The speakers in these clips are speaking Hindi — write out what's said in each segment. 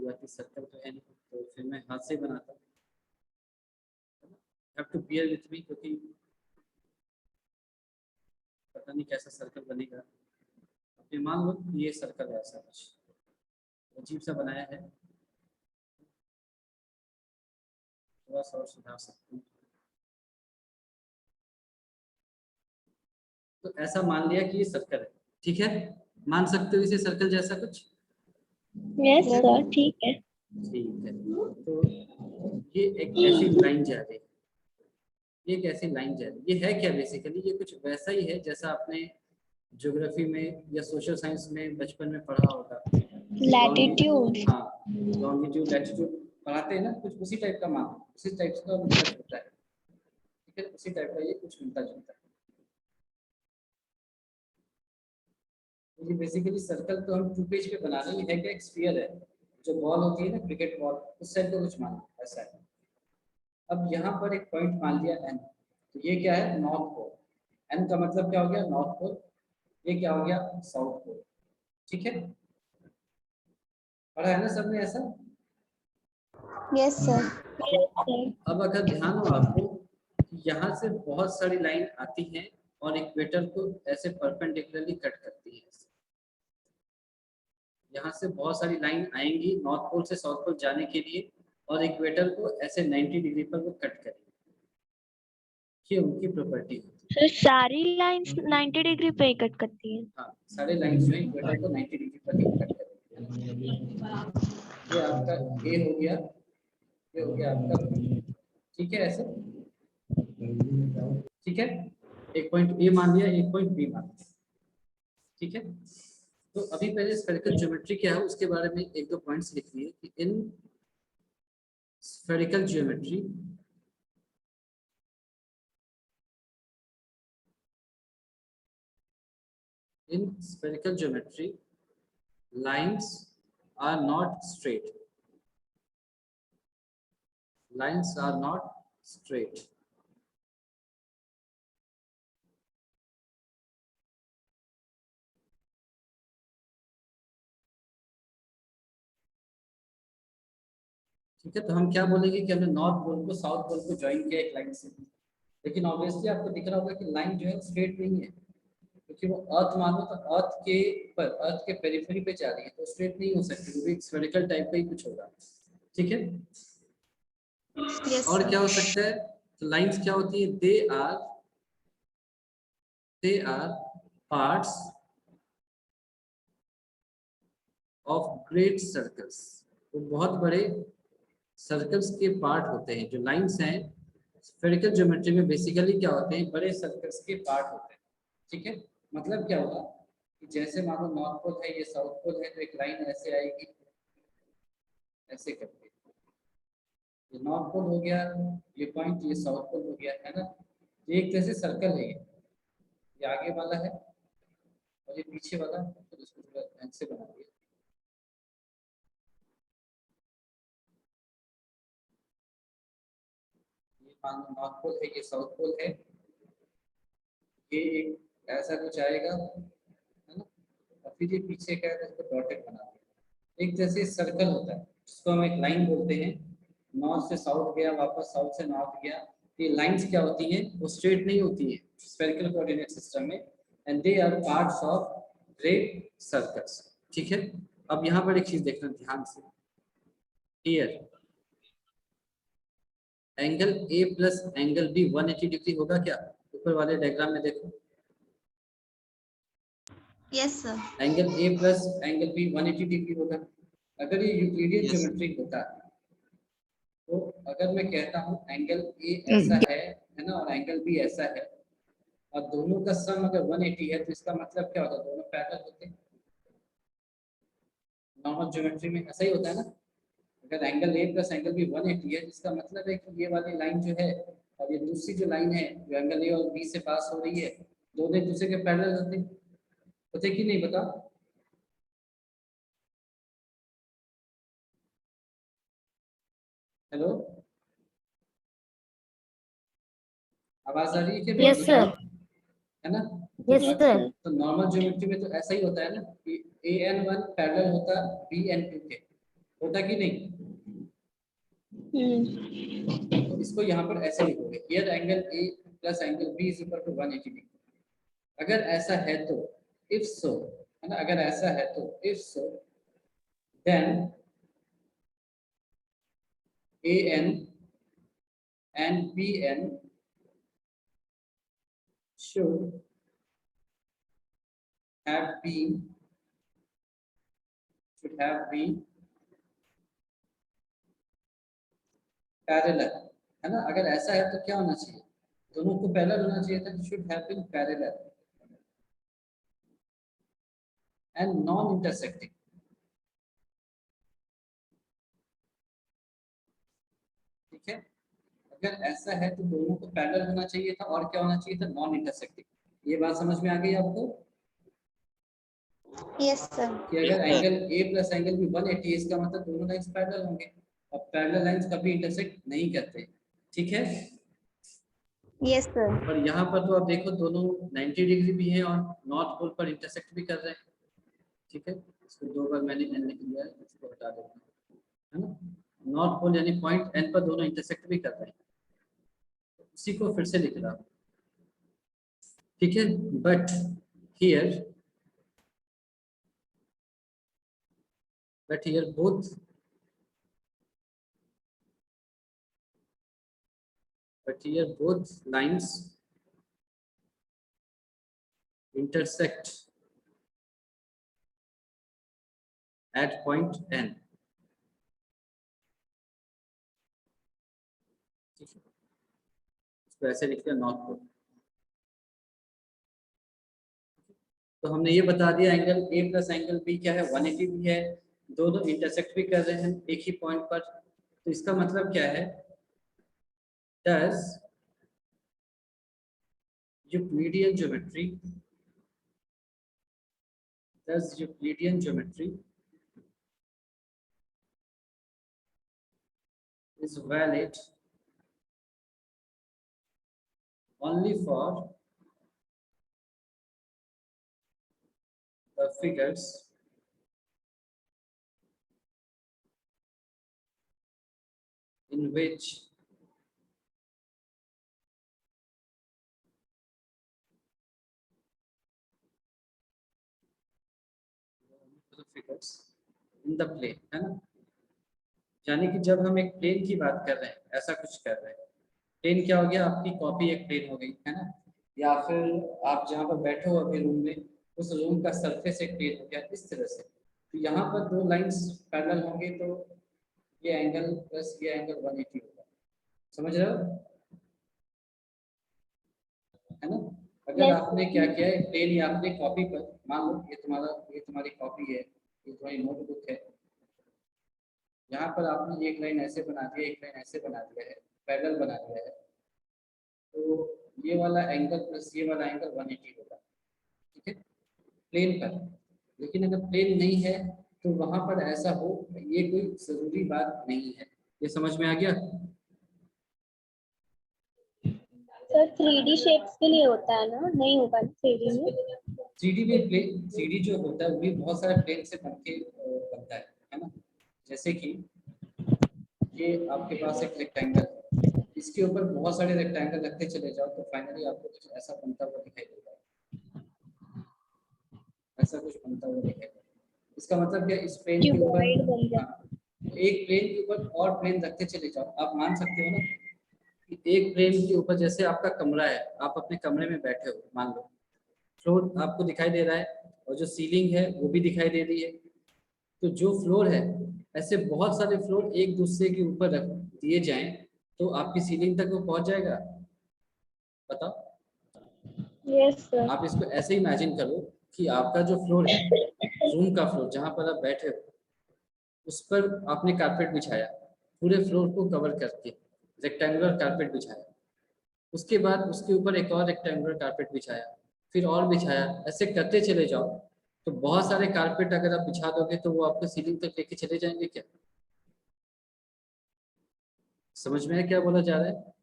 शुरुआती सर्कल तो है नहीं, तो फिर मैं हाथ से बनाता हूँ। Have to bear with me, क्योंकि पता नहीं कैसा सर्कल बनेगा। अब मान लो ये सर्कल है, ऐसा कुछ अजीब सा बनाया है, थोड़ा सा और सुधार सकते हैं। तो ऐसा मान लिया कि ये सर्कल है, ठीक है, मान सकते हो इसे सर्कल जैसा कुछ। यस सर, ठीक है। ठीक है, तो ये एक ऐसी लाइन जा रही है, ये एक ऐसी लाइन जा रही है। ये है क्या बेसिकली, ये कुछ वैसा ही है जैसा आपने ज्योग्राफी में या सोशल साइंस में बचपन में पढ़ा होगा। लैटिट्यूड। हाँ, लॉन्गिट्यूड लैटिट्यूड पढ़ाते हैं ना, कुछ उसी टाइप का मान, उसी टाइप का मिलता जुलता है, ठीक है, उसी टाइप का ये कुछ मिलता जुलता है। तो ये बेसिकली सर्कल तो हम 2 पेज पे बना रहे हैं, है क्या, एक स्फीयर है, जो बॉल होती है ना, क्रिकेट बॉल, उस साइड को कुछ मानो ऐसा है। अब यहाँ पर एक पॉइंट मान लिया एन, तो ये क्या है, नॉर्थ पोल। एन का मतलब क्या हो गया, नॉर्थ पोल, ये क्या हो गया, साउथ पोल, ठीक है। पढ़ा है ना सबने ऐसा? Yes sir. अब अगर ध्यान हो आपको, यहाँ से बहुत सारी लाइन आती हैं और इक्वेटर को ऐसे परपेंडिकुलरली कट करती है। यहाँ से बहुत सारी लाइन आएंगी नॉर्थ पोल से साउथ पोल जाने के लिए, और इक्वेटर को ऐसे 90 डिग्री पर वो कट करेंगे। ये उनकी प्रॉपर्टी होती सर सारी लाइंस 90 डिग्री पे ही कट करती हैं। हाँ, सारे लाइन जो है इक्वेटर को 90 डिग्री पर ही कट करेंगे। ये आपका ए हो गया, ये हो गया आपका बी, ठीक है, ऐसे, ठीक है। एक पॉइंट ए मान लिया, एक पॉइंट बी मान लिया, ठीक है। तो अभी पहले स्फेरिकल ज्योमेट्री क्या है उसके बारे में एक दो पॉइंट्स लिख लिए कि in spherical geometry lines are not straight. Lines are not straight. ठीक है, तो हम क्या बोलेंगे कि हमने नॉर्थ पोल को साउथ पोल को ज्वाइन किया एक लाइन से, लेकिन ऑब्वियसली आपको दिख रहा होगा कि लाइन जो है स्ट्रेट नहीं है, क्योंकि वो अर्थ मानो तो अर्थ के पर, अर्थ के पेरिफेरी पे जा रही है, तो स्ट्रेट नहीं हो सकती, वो भी स्फेरिकल टाइप का ही कुछ होगा, ठीक है। yes, और क्या हो सकता है, तो लाइंस क्या होती है, they are parts of great circles. वो बहुत बड़े सर्कल्स के पार्ट होते हैं। जो लाइंस हैं स्फेरिकल ज्योमेट्री में बेसिकली क्या होते हैं, बड़े सर्कल्स के पार्ट होते हैं, ठीक है। मतलब क्या होगा कि जैसे मान लो नॉर्थ पोल है, ये साउथ पोल है, तो एक लाइन ऐसे आएगी ऐसे करके, ये नॉर्थ पोल हो गया, ये पॉइंट, ये साउथ पोल हो गया, है ना। ये एक तरह से सर्कल है, ये आगे वाला है और ये पीछे वाला, तो इसको थोड़ा ढंग से बना दिया। ये मान लो नॉर्थ पोल है, ये साउथ पोल है, ये एक ऐसा कुछ आएगा, है ना, और फिर ये पीछे का है तो इसको डॉटेड बना दिया। एक जैसे सर्कल होता है जिसको हम एक लाइन बोलते हैं, नॉर्थ से साउथ गया, वापस साउथ से नॉर्थ गया। ये लाइंस क्या होती हैं, वो स्ट्रेट नहीं होती है स्फेरिकल कोऑर्डिनेट सिस्टम में, and they are parts of great circles, ठीक है। अब यहाँ पर एक चीज देखना ध्यान से, here angle A plus angle B 180 degree होगा क्या, ऊपर वाले डायग्राम में देखो। Yes sir. Angle A plus angle B 180 degree होगा। अगर ये यूक्लिडियन ज्योमेट्री होता तो अगर मैं कहता हूँ एंगल ए ऐसा है ना, और एंगल बी ऐसा है, और दोनों का सम अगर 180 है, तो इसका मतलब क्या होता है, दोनों पैरेलल होते हैं। नॉर्मल ज्योमेट्री में ऐसा ही होता है ना, अगर angle A plus angle B 180 है, जिसका मतलब है कि ये वाली लाइन जो है और ये दूसरी जो लाइन है जो एंगल ए और बी से पास हो रही है, दोनों एक दूसरे के पैरेलल होते कि नहीं, बताओ। हेलो, आवाज आ रही है क्या मेरी? Yes sir. है ना। Yes sir. तो नॉर्मल ज्योमेट्री में तो ऐसा ही होता है ना कि ए एन वन पैरेलल होता है बी एन टू के, होता कि नहीं? तो इसको यहाँ पर ऐसे लिखोगे, here angle A plus angle B is equal to 180 degree. अगर ऐसा है तो, इफ सो, है ना, अगर ऐसा है तो if so then A N and B N should have been parallel, है ना। अगर ऐसा है तो क्या होना चाहिए, दोनों को पैरेलल होना चाहिए था, should have been parallel and non intersecting. ठीक है, अगर ऐसा है तो दोनों को पैरेलल होना चाहिए था और क्या होना चाहिए था, नॉन इंटरसेक्टिंग। ये बात समझ में आ गई आपको? Yes sir. कि अगर angle A plus angle B 180 है, इसका मतलब दोनों लाइंस पैरेलल होंगे। अब पैरेलल लाइंस कभी इंटरसेक्ट नहीं करते। ठीक है, यस सर। पर यहाँ पर तो आप देखो दोनों 90 डिग्री भी है और नॉर्थ पोल पर इंटरसेक्ट भी कर रहे हैं। ठीक है, इसको 2 बार मैंने एन लिख लिया है, इसको हटा देता हूँ, है ना। नॉर्थ पोल यानी पॉइंट एन पर दोनों इंटरसेक्ट भी कर रहे हैं, उसी को फिर से लिख रहा हूँ। ठीक है, but here both lines intersect at point N। इसको ऐसे लिख दिया नॉर्थ पोल। तो हमने ये बता दिया angle A plus angle B क्या है, 180 भी है, दोनों इंटरसेक्ट भी कर रहे हैं एक ही पॉइंट पर। तो इसका मतलब क्या है, does Euclidean geometry is valid only for the figures in which in the plane, है ना। यानी कि जब हम एक प्लेन की बात कर रहे हैं, ऐसा कुछ कर रहे हैं, प्लेन क्या हो गया, आपकी कॉपी एक प्लेन हो गई, है ना। या फिर आप जहाँ पर बैठे हो अभी रूम में, उस रूम का सरफेस एक प्लेन हो गया, इस तरह से। तो यहाँ पर दो लाइंस पैरेलल होंगे तो ये एंगल प्लस ये एंगल 180 होगा। समझ रहे हो, है ना। अगर Yes, आपने क्या किया है, प्लेन ही आपने कॉपी पर, मान लो ये तुम्हारी कॉपी है, ये तुम्हारी नोटबुक है, यहाँ पर आपने एक लाइन ऐसे बना दिया, एक लाइन ऐसे बना दिया है, पैरेलल बना दिया है, तो ये वाला एंगल प्लस ये वाला एंगल 180 होगा। ठीक है, प्लेन पर। लेकिन अगर प्लेन नहीं है तो वहां पर ऐसा हो, ये कोई जरूरी बात नहीं है। ये समझ में आ गया? सर 3D शेप्स के लिए होता है ना, नहीं होगा 3D में? 3D में प्लेन, 3D जो होता है वो भी बहुत सारे प्लेन से बनके बनता है ना। जैसे कि ये आपके पास एक रेक्टेंगल है, इसके ऊपर बहुत सारे रेक्टेंगल रखते चले जाओ तो फाइनली आपको कुछ ऐसा बनता हुआ दिखाई देगा, ऐसा कुछ बनता हुआ दिखाई देगा। इसका मतलब क्या, इस प्लेन के ऊपर, क्यूबॉइड बन जाता हाँ, तो एक प्लेन के ऊपर और प्लेन रखते चले जाओ, आप मान सकते हो ना कि एक प्लेन के ऊपर, जैसे आपका कमरा है, आप अपने कमरे में बैठे हो, मान लो फ्लोर आपको दिखाई दे रहा है और जो सीलिंग है वो भी दिखाई दे रही है। तो जो फ्लोर है, ऐसे बहुत सारे फ्लोर एक दूसरे के ऊपर रख दिए जाएं तो आपकी सीलिंग तक वो पहुंच जाएगा? बताओ। है। Yes sir. आप इसको ऐसे इमेजिन करो कि आपका जो फ्लोर है, रूम का फ्लोर जहां पर आप बैठे हो, उस पर आपने कारपेट बिछाया, पूरे फ्लोर को कवर करके रेक्टेंगुलर कारपेट बिछाया, उसके बाद उसके ऊपर एक और रेक्टेंगुलर कारपेट बिछाया, फिर और बिछाया, ऐसे करते चले जाओ तो बहुत सारे कारपेट अगर आप बिछा दोगे तो वो आपको सीलिंग तक लेके चले जाएंगे क्या? समझ में है क्या बोला जा रहा है?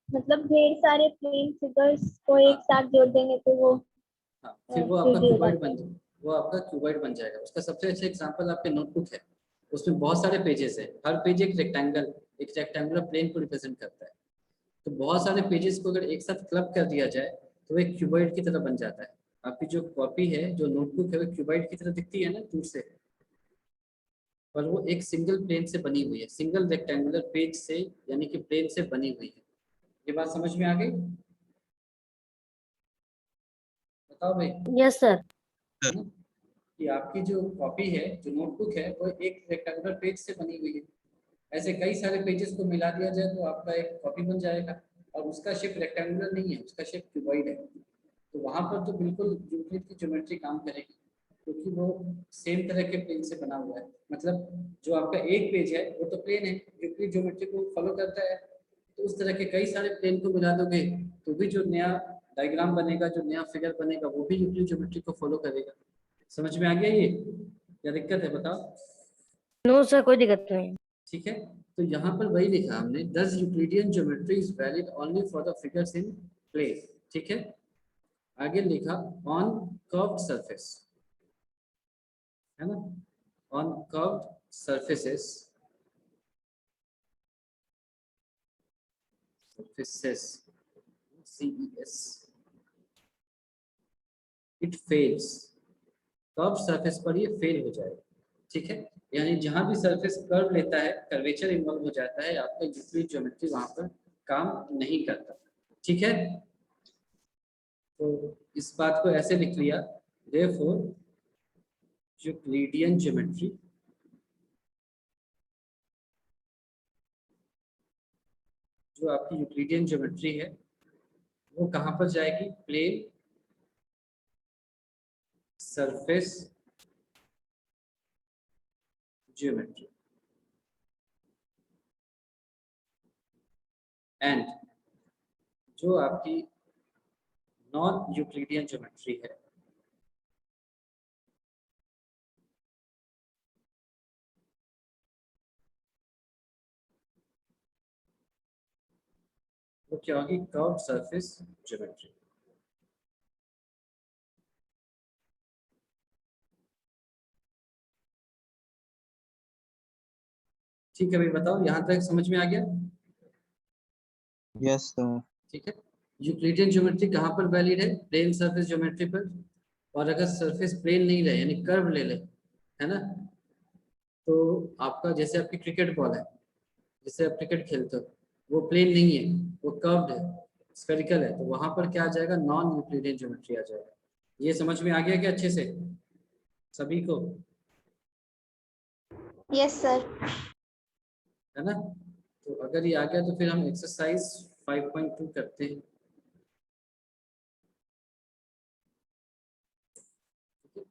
मतलब ढेर सारे प्लेन फिगर्स को एक हाँ साथ जोड़ देंगे तो वो हाँ, फिर वो आपका 3D हो क्यूबॉइड जाता बन है। जाए। वो आपका क्यूबॉइड बन जाएगा। उसका सबसे अच्छा एग्जांपल आपके नोटबुक है, उसमें बहुत सारे पेजेस है, हर पेज एक रेक्टेंगुलर प्लेन को रिप्रेजेंट करता है। तो बहुत सारे पेजेस को अगर एक साथ क्लब कर दिया जाए तो वो एक क्यूबॉइड की तरह बन जाता है। आपकी जो कॉपी है, जो नोटबुक है, वो क्यूबॉइड की तरह दिखती है ना दूर से, पर वो एक सिंगल प्लेन से बनी हुई है, सिंगल रेक्टेंगुलर पेज से यानी कि प्लेन से बनी हुई है। ये बात समझ में आ गई? बताओ भाई। Yes sir. है ना कि आपकी जो कॉपी है, जो नोटबुक है, वो एक रेक्टेंगुलर पेज से बनी हुई है। ऐसे कई सारे पेजेस को मिला दिया जाए तो आपका एक कॉपी बन जाएगा, और उसका शेप रेक्टेंगुलर नहीं है, उसका शेप क्यूबॉइड है। तो वहां पर तो बिल्कुल यूक्लिड की ज्योमेट्री काम करेगी, क्योंकि वो सेम तरह के प्लेन से बना हुआ है। मतलब जो आपका एक पेज है वो तो प्लेन है, यूक्लिड ज्योमेट्री को फॉलो करता है। तो उस तरह के कई सारे प्लेन को मिला दोगे तो भी जो नया डायग्राम बनेगा, जो नया फिगर बनेगा, वो भी यूक्लिड ज्योमेट्री को फॉलो करेगा। समझ में आ गया ये? क्या दिक्कत है बताओ? नो सर, कोई दिक्कत नहीं है। ठीक है, तो यहाँ पर वही लिखा हमने, thus Euclidean geometry is valid only for the figures in plane. ठीक है, आगे लिखा ऑन कर्व्ड सरफेस, है ना, on curved surfaces CES it fails। Curve surface पर ये फेल हो जाएगा। ठीक है, यानी जहां भी सरफेस कर्व लेता है, कर्वेचर इन्वॉल्व हो जाता है, आपका यूक्लिड ज्योमेट्री वहां पर काम नहीं करता। ठीक है, तो इस बात को ऐसे लिख लिया, therefore यूक्लिडियन ज्योमेट्री जो आपकी यूक्लिडियन ज्योमेट्री है वो कहां पर जाएगी? Plane surface geometry. एंड जो आपकी नॉन यूक्लिडियन ज्योमेट्री है वो क्या होगी? Curved surface geometry. ठीक है भाई, बताओ यहाँ तक समझ में आ गया? Yes sir. ठीक है, यूक्लिडियन ज्योमेट्री कहाँ पर वैलिड है? प्लेन सरफेस ज्योमेट्री पर। और अगर सरफेस प्लेन नहीं रहे यानी कर्व ले ले, है ना, तो आपका जैसे आपकी क्रिकेट बॉल है, जिससे आप क्रिकेट खेलते हो, वो प्लेन नहीं है, वो कर्व्ड है, स्फेरिकल है, तो वहां पर क्या आ जाएगा? नॉन यूक्लिडियन ज्योमेट्री आ जाएगा। ये समझ में आ गया क्या अच्छे से सभी को? Yes sir. है ना, तो अगर ये आ गया तो फिर हम एक्सरसाइज 5.2 करते हैं।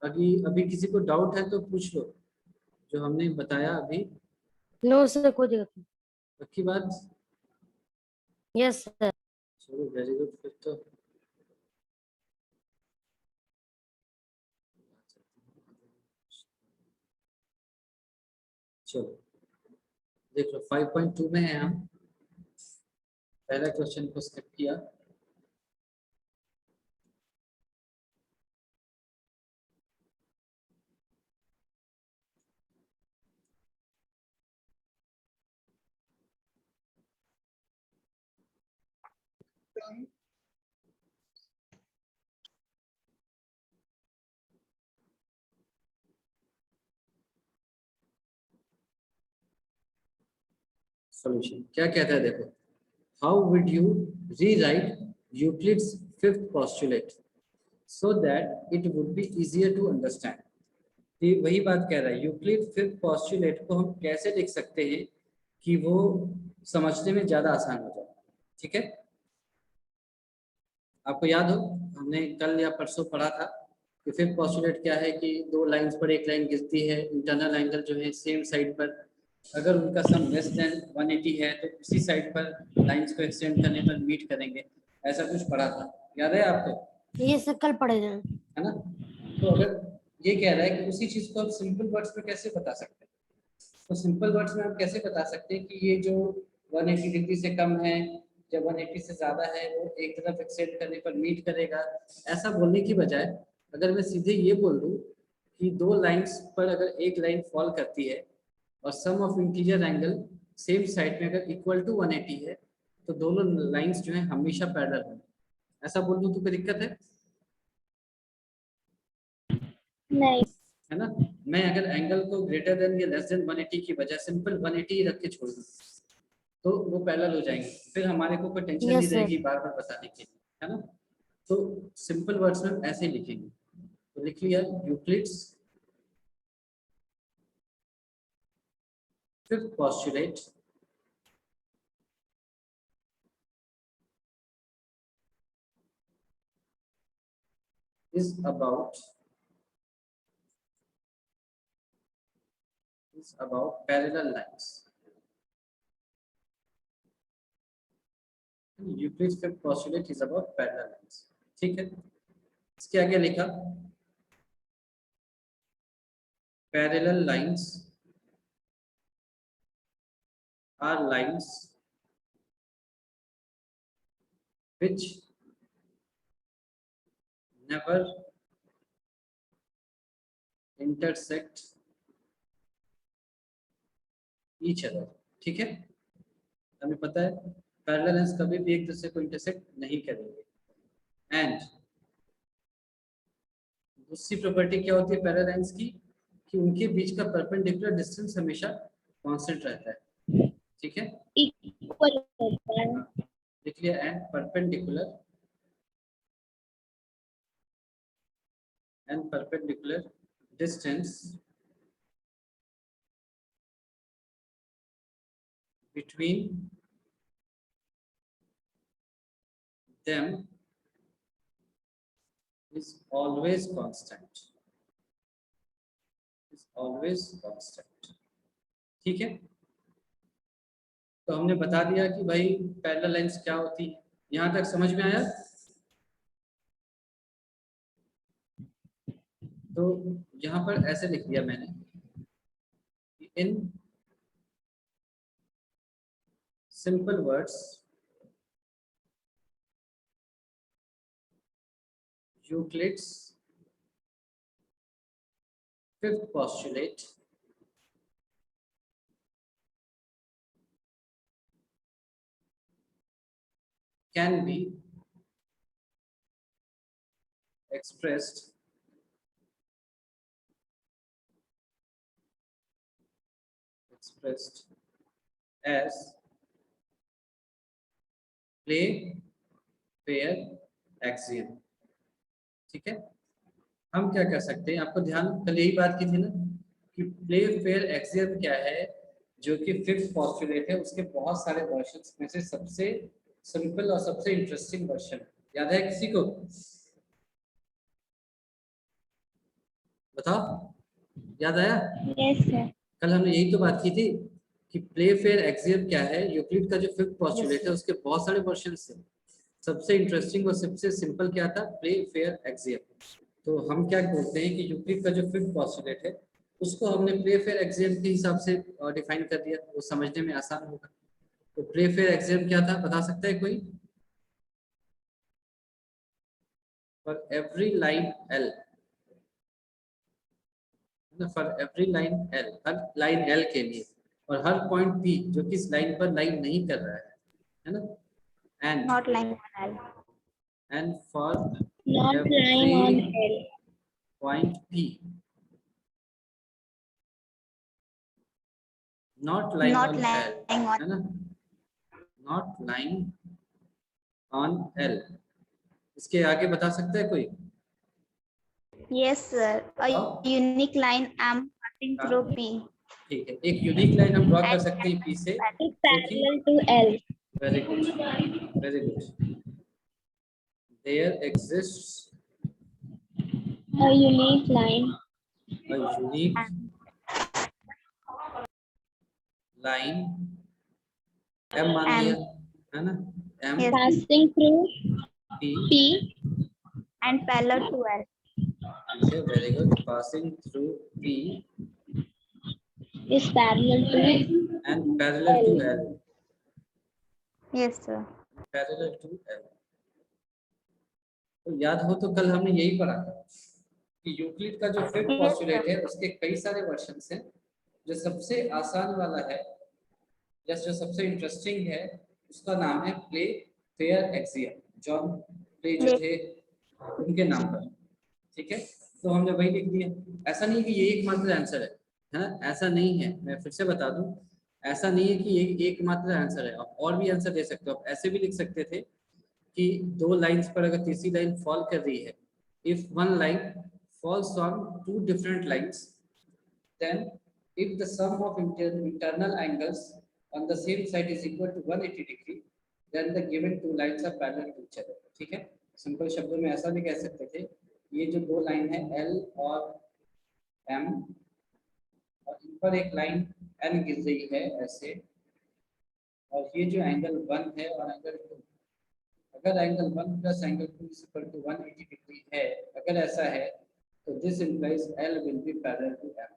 अभी अभी किसी को डाउट है तो पूछ लो, जो हमने बताया अभी। नो सर, कोई दिक्कत नहीं। पक्की बात? Yes sir. चलो वेरी गुड, फिर तो चलो देख लो 5.2 में है हम। पहला क्वेश्चन को स्किप किया। सॉल्यूशन क्या कहता है देखो, how would you rewrite Euclid's fifth postulate so that it would be easier to understand. ये वही बात कह रहा है, यूक्लिड फिफ्थ पोस्टुलेट को हम कैसे लिख सकते हैं कि वो समझने में ज्यादा आसान हो जाए। ठीक है, आपको याद हो हमने कल या परसों पढ़ा था कि फिफ्थ पोस्टुलेट क्या है कि दो लाइंस पर एक लाइन गिरती है, इंटरनल एंगल जो है सेम साइड पर, अगर उनका सम लेस देन 180 है तो उसी साइड पर लाइंस को एक्सटेंड करने पर मीट करेंगे। ऐसा कुछ पढ़ा था, याद है आपको? ये सर कल पढ़े थे। है ना, तो अगर ये कह रहा है कि उसी चीज को आप सिंपल वर्ड्स में कैसे बता सकते हैं, तो सिंपल वर्ड्स में हम कैसे बता सकते हैं कि ये जो 180 डिग्री से कम है, जब 180 से ज्यादा है वो एक तरफ एक्सटेंड करने पर मीट करेगा। ऐसा बोलने की बजाय अगर मैं सीधे ये बोल दूं कि दो लाइंस पर अगर एक लाइन फॉल करती है और sum of interior angle same side में अगर इक्वल टू 180 है तो दोनों लाइंस जो है हमेशा पैरेलल होंगे। ऐसा बोल दूं तो कोई दिक्कत है? नहीं। है ना? मैं अगर एंगल को ग्रेटर देन या लेस देन 180 की बजाय सिंपल 180 रख के छोड़ दूं तो वो पैरेलल हो जाएंगे, फिर हमारे को कोई टेंशन नहीं Yes, sir. रहेगी बार बार बताने की, है ना? तो सिंपल वर्ड्स में ऐसे ही लिखेंगे। तो लिख लिया Euclid's fifth postulate is about parallel lines. Euclid's fifth postulate is about parallel lines. ठीक है, इसके आगे लिखा parallel lines are lines which never intersect each other. ठीक है, हमें पता है पैरेलल लाइंस कभी भी एक दूसरे को इंटरसेक्ट नहीं करेंगे। एंड दूसरी प्रॉपर्टी क्या होती है पैरेलल लाइंस की कि उनके बीच का परपेंडिकुलर डिस्टेंस हमेशा कांस्टेंट रहता है। ठीक है, इक्वल होता है। लिख लिया and perpendicular distance between them is always constant. ठीक है, तो हमने बता दिया कि भाई पैरेलल लाइंस क्या होती है। यहां तक समझ में आया? तो यहां पर ऐसे लिख दिया मैंने कि in simple words Euclid's fifth postulate can be expressed as play pair axiom। ठीक है, हम क्या कर सकते हैं, आपको ध्यान कल यही बात की थी ना कि प्ले फेयर एक्सियम क्या है, जो कि फिफ्थ पोस्टुलेट है, उसके बहुत सारे वर्जन्स में से सबसे सिंपल और सबसे इंटरेस्टिंग वर्जन याद है किसी को? बताओ, याद आया? Yes sir. कल हमने यही तो बात की थी कि प्ले फेयर एक्सियम क्या है। यूक्लिड का जो फिफ्थ पोस्टुलेट है उसके बहुत सारे वर्जन्स थे, सबसे इंटरेस्टिंग और सबसे सिंपल क्या था? Play fair axiom. तो हम क्या बोलते हैं कि यूक्लिड का जो फिफ्थ पोस्टुलेट है उसको हमने प्ले फेयर एक्सियम के हिसाब से डिफाइन कर दिया, वो समझने में आसान होगा। तो प्ले फेयर एक्सियम क्या था, बता सकता है कोई? For every line L, for every line L, her line L के लिए और हर पॉइंट पी जो कि इस लाइन पर लाइन नहीं कर रहा है ना? And not line on L, and for not line on L, point P not line on L, है ना? Not line on L. इसके आगे बता सकता है कोई? Yes sir, a unique line M passing through P. ठीक है, एक यूनिक लाइन हम ड्रॉ कर सकते हैं पी से parallel to L. Very good, very good. There exists a unique line, a unique line m मान लिया, है ना? m passing through p P and parallel to L. okay, very good. Passing through p Is parallel to and parallel to L. yes sir. Parallel to L। तो याद हो तो कल हमने यही पढ़ा था कि यूक्लिड का जो फिफ्थ पॉस्टुलेट है उसके कई सारे वर्जन्स हैं। जो सबसे आसान वाला है या जो सबसे इंटरेस्टिंग है उसका नाम है play fair axiom, John play जो थे उनके नाम पर। ठीक है, तो हमने वही लिख दिया। ऐसा नहीं कि ये एकमात्र आंसर है, ऐसा नहीं है। मैं फिर से बता दूं, ऐसा नहीं है कि ये एकमात्र आंसर है। आप और भी आंसर दे सकते हो। आप ऐसे भी लिख सकते थे कि दो लाइंस पर अगर तीसरी लाइन फॉल कर रही है, if one line falls on two different lines, then if the sum of internal angles on the same side is equal to 180 degree, then the given two lines are parallel to each other। ठीक है, सिंपल शब्दों में ऐसा भी कह सकते थे, ये जो दो लाइन है L और M, और इन पर एक लाइन N गिर रही है ऐसे, और ये जो एंगल 1 है और एंगल 2, अगर angle 1 plus angle 2 is equal to 180 degree है, अगर ऐसा है तो this implies L will be parallel to M।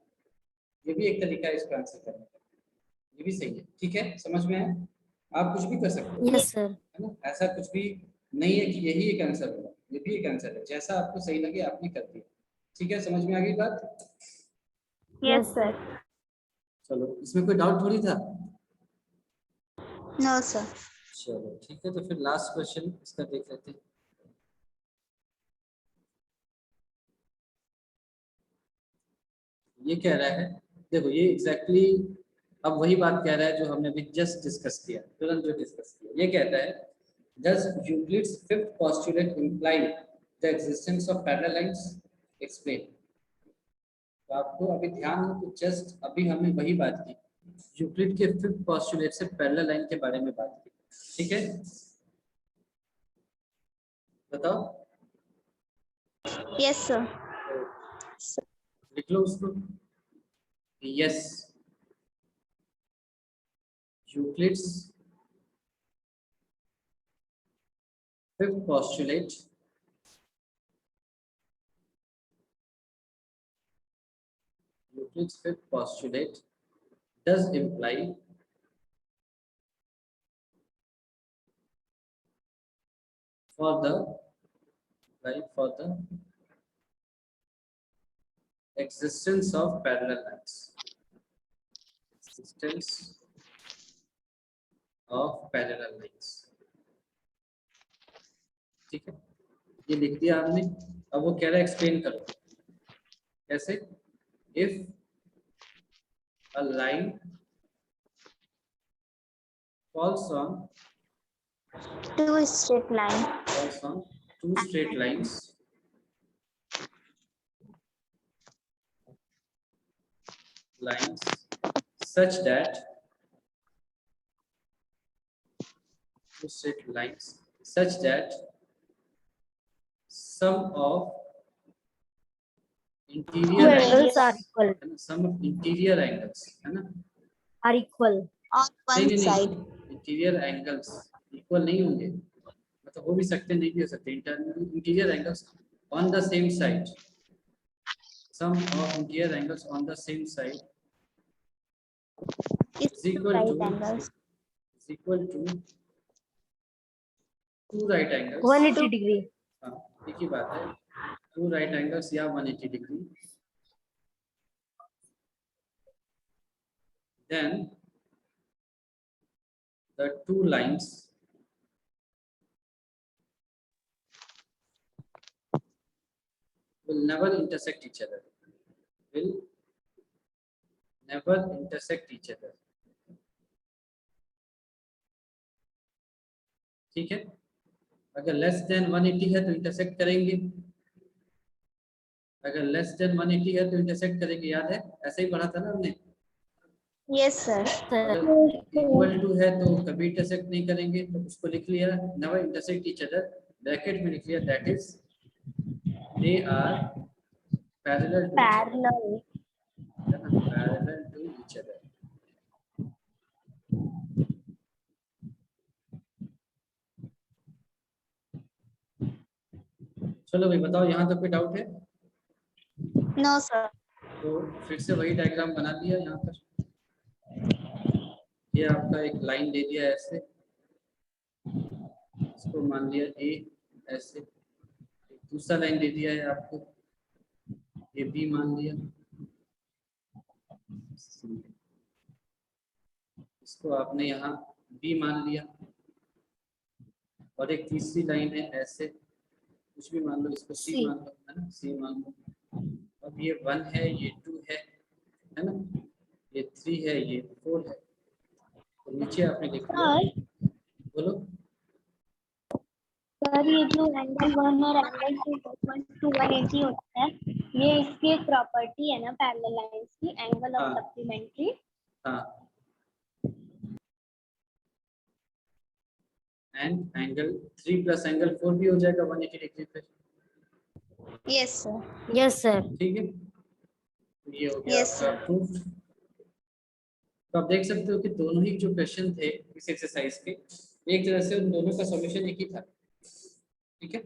ये भी एक तरीका है इसको आंसर करने का, ये भी सही है। ठीक है, समझ में आया? आप कुछ भी कर सकते हो, यस सर। है ना? ऐसा कुछ भी नहीं है कि यही एक आंसर होगा, ये भी एक आंसर है। जैसा आपको सही लगे आपने कर दिया। ठीक है, समझ में आ गई बात? Yes sir. चलो, इसमें कोई डाउट थोड़ी था। No sir. चलो ठीक है, तो फिर लास्ट क्वेश्चन इसका देख लेते हैं। ये कह रहा है, देखो ये एग्जैक्टली अब वही बात कह रहा है जो हमने अभी जस्ट डिस्कस किया, तुरंत जो डिस्कस किया। ये कहता है does Euclid's fifth postulate imply the existence of parallel lines? Explain। तो आपको अभी ध्यान हो तो जस्ट अभी हमने वही बात की, यूक्लिड के फिफ्थ पोस्टुलेट से पैरेलल लाइन के बारे में बात की। ठीक है, बताओ। Yes sir. लिख लो उसको। Yes, Euclid's fifth postulate Euclid's fifth postulate does imply for the existence of parallel lines, existence of parallel lines। ठीक है, ये लिख दिया आपने। अब वो कह रहा है एक्सप्लेन करो कैसे। If a line falls on Two straight line. two straight lines such that sum of interior Angles angles are equal. sum of interior angles है ना, Are equal. On one side. Interior angles equal नहीं होंगे, मतलब हो भी सकते नहीं भी हो सकते। Interior angles on the same side, sum of interior angles on the same side Is equal right to two right angles 180 degree. हाँ, एक ही बात है, टू राइट एंगल्स या 180 degree. then the two lines will never intersect each other, ठीक है, अगर लेस देन 180 है तो इंटरसेक्ट करेंगे, अगर लेस देन 180 है तो इंटरसेक्ट करेंगे। याद है, ऐसे ही पढ़ा था ना हमने। yes sir. अगर इक्वल टू है तो कभी इंटरसेक्ट नहीं करेंगे, तो उसको लिख लिया never intersect each other, bracket में लिख लिया that is they are parallel to each other. चलो भाई बताओ, यहाँ तक कोई डाउट है? No sir. तो फिर से वही डायग्राम बना दिया यहाँ पर। ये आपका एक लाइन दे दिया ऐसे, इसको मान लिया ए ऐसे, दूसरा लाइन दे दिया है आपको ये बी मान लिया, इसको आपने यहाँ बी मान लिया, और एक तीसरी लाइन है ऐसे, कुछ भी मान लो, इसको सी C. मान लो, है ना, सी मान लो। अब ये 1 है, ये 2 है ना, ये 3 है, ये 4 है। तो नीचे आपने लिख लिया, सर बोलो। सर ये जो एंगल 1 और एंगल 2 180 होता है, ये इसकी एक प्रॉपर्टी है ना पैरेलल लाइंस की, एंगल ऑफ हाँ। सप्लीमेंट्री। हाँ, एंड एंगल 3 प्लस एंगल 4 भी हो जाएगा 180 डिग्री पे। Yes, sir. Yes sir. ठीक है, तो ये हो गया Yes, आपका sir. प्रूफ। तो आप देख सकते हो कि दोनों ही जो क्वेश्चन थे इस एक्सरसाइज के, एक तरह से उन दोनों का सॉल्यूशन एक ही था। ठीक है,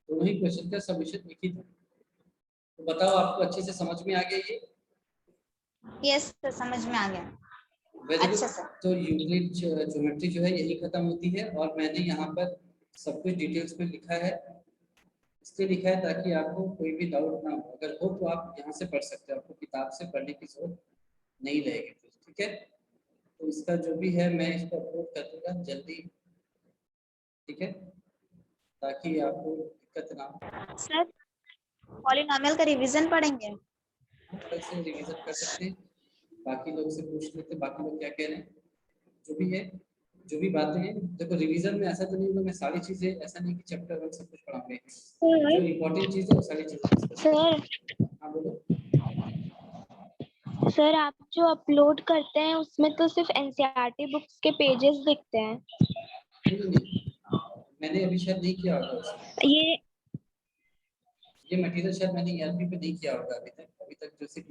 दोनों ही क्वेश्चन का सॉल्यूशन एक ही था। तो बताओ, आपको अच्छे से समझ में आ गया ये? Yes, sir. समझ में आ गया। वेरी अच्छा गुड। सर। तो यूक्लिड ज्योमेट्री जो है यही खत्म होती है, और मैंने यहाँ पर सब कुछ डिटेल्स में लिखा है, इसलिए लिखा है ताकि आपको कोई भी डाउट ना हो। अगर हो तो आप यहाँ से पढ़ सकते हो, आपको किताब से पढ़ने की जरूरत नहीं रहेगी फिर। ठीक है, तो इसका जो भी है मैं इसको अपलोड कर दूंगा जल्दी। ठीक है, ताकि आपको दिक्कत ना हो। सर पॉलिनोमियल का रिवीजन पढ़ेंगे? हम कल से रिवीजन कर सकते हैं, बाकी लोग से पूछ लेते हैं बाकी लोग क्या कह रहे हैं, जो भी है, जो भी बातें हैं। देखो रिवीजन में ऐसा तो नहीं होगा मैं सारी चीजें, ऐसा नहीं कि चैप्टर 1 सब कुछ पढ़ाऊंगे, जो इम्पोर्टेंट चीज है वो सारी चीजें डिस्कस करेंगे। हाँ बोलो। सर आप जो अपलोड करते हैं उसमें तो सिर्फ एनसीईआरटी बुक्स के पेजेस दिखते हैं। नहीं, मैंने अभी शायद नहीं किया होगा उसमें, ये ये मटेरियल शायद मैंने ईआरपी पे नहीं किया होगा अभी तक जो सिर्फ